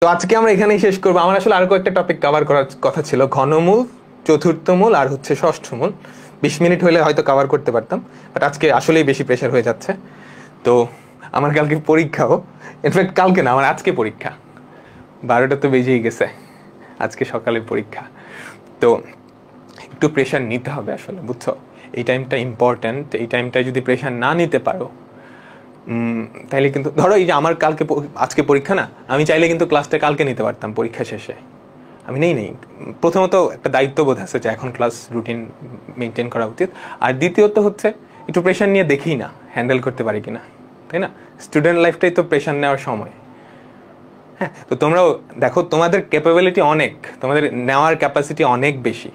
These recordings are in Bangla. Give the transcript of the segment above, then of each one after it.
তো আজকে আমরা এখানেই শেষ করবো। আমার আসলে আরো কয়েকটা টপিক কভার করার কথা ছিল, ঘনমূল, চতুর্থ মূল আর হচ্ছে ষষ্ঠ মূল। 20 মিনিট হলে হয়তো কভার করতে পারতাম, বাট আজকে আসলেই বেশি প্রেশার হয়ে যাচ্ছে। তো আমার কালকে পরীক্ষাও, ইনফ্যাক্ট কালকে না, আমার আজকে পরীক্ষা, 12টা তো বেজেই গেছে, আজকে সকালে পরীক্ষা। তো একটু প্রেশার নিতে হবে আসলে, বুঝছো? এই টাইমটা ইম্পর্ট্যান্ট। এই টাইমটায় যদি প্রেশার না নিতে পারো, তাইলে কিন্তু ধরো এই যে আমার আজকে পরীক্ষা না, আমি চাইলে কিন্তু ক্লাসটা কালকে নিতে পারতাম পরীক্ষা শেষে, আমি নেই। প্রথমত একটা দায়িত্ববোধ আছে যে এখন ক্লাস রুটিন মেনটেন করা উচিত, আর দ্বিতীয়ত হচ্ছে একটু প্রেশার নিয়ে দেখি না হ্যান্ডেল করতে পারি কিনা, তাই না? স্টুডেন্ট লাইফটাই তো প্রেশার নেওয়ার সময়। হ্যাঁ, তো তোমরাও দেখো, তোমাদের ক্যাপাবিলিটি অনেক, তোমাদের নেওয়ার ক্যাপাসিটি অনেক বেশি।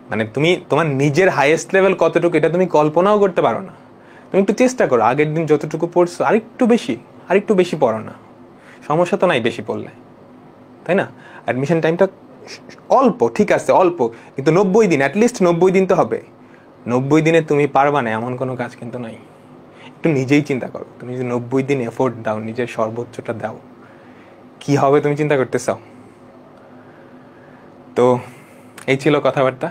মানে তুমি তোমার নিজের হাইয়েস্ট লেভেল কতটুকু এটা তুমি কল্পনাও করতে পারো না। তুমি একটু চেষ্টা করো, আগের দিন যতটুকু পড়ছো আরেকটু বেশি পড়ো না, সমস্যা তো নাই বেশি পড়লে, তাই না? অ্যাডমিশন টাইমটা অল্প, ঠিক আছে অল্প, কিন্তু 90 দিন, অ্যাটলিস্ট 90 দিন তো হবে। 90 দিনে তুমি পারবা না এমন কোনো কাজ কিন্তু নাই। একটু নিজেই চিন্তা করো, তুমি যদি 90 দিন এফোর্ট দাও, নিজের সর্বোচ্চটা দাও, কি হবে তুমি চিন্তা করতে চাও? তো এই ছিল কথাবার্তা।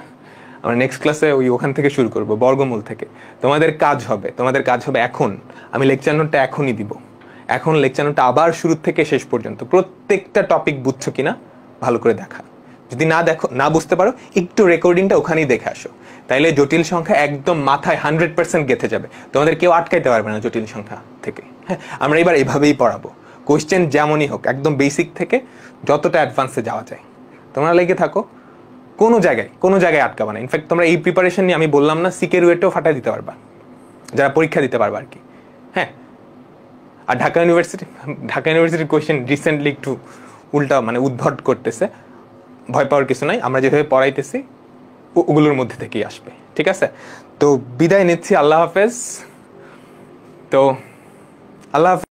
আমরা নেক্সট ক্লাসে ওখান থেকে শুরু করব, বর্গমূল থেকে। তোমাদের কাজ হবে এখন, আমি লেকচার নোটটা এখনই দিব, এখন লেকচার নোটটা আবার শুরু থেকে শেষ পর্যন্ত প্রত্যেকটা টপিক বুঝছো কিনা ভালো করে দেখা। যদি না বুঝতে পারো, একটু রেকর্ডিংটা ওখানেই দেখে আসো, তাইলে জটিল সংখ্যা একদম মাথায় 100% গেঁথে যাবে, তোমাদের কেউ আটকাইতে পারবে না জটিল সংখ্যা থেকে। হ্যাঁ, আমরা এবার এভাবেই পড়াবো, কোয়েশ্চেন যেমনই হোক, একদম বেসিক থেকে যতটা অ্যাডভান্সে যাওয়া যায় তোমরা লেগে থাকো, কোনো জায়গায় আটকাবা না। ইনফ্যাক্ট তোমরা এই প্রিপারেশন নিয়ে, আমি বললাম না, সিকের ওয়েটেও ফাটাই দিতে পারবা, যারা পরীক্ষা দিতে পারবা আর কি। হ্যাঁ, আর ঢাকা ইউনিভার্সিটির কোয়েশ্চেন রিসেন্টলি একটু উল্টা, মানে উদ্ভট করতেছে, ভয় পাওয়ার কিছু নাই, আমরা যেভাবে পড়াইতেছি ওগুলোর মধ্যে থেকেই আসবে, ঠিক আছে? তো বিদায় নিচ্ছি, আল্লাহ হাফেজ। তো আল্লাহ হাফেজ।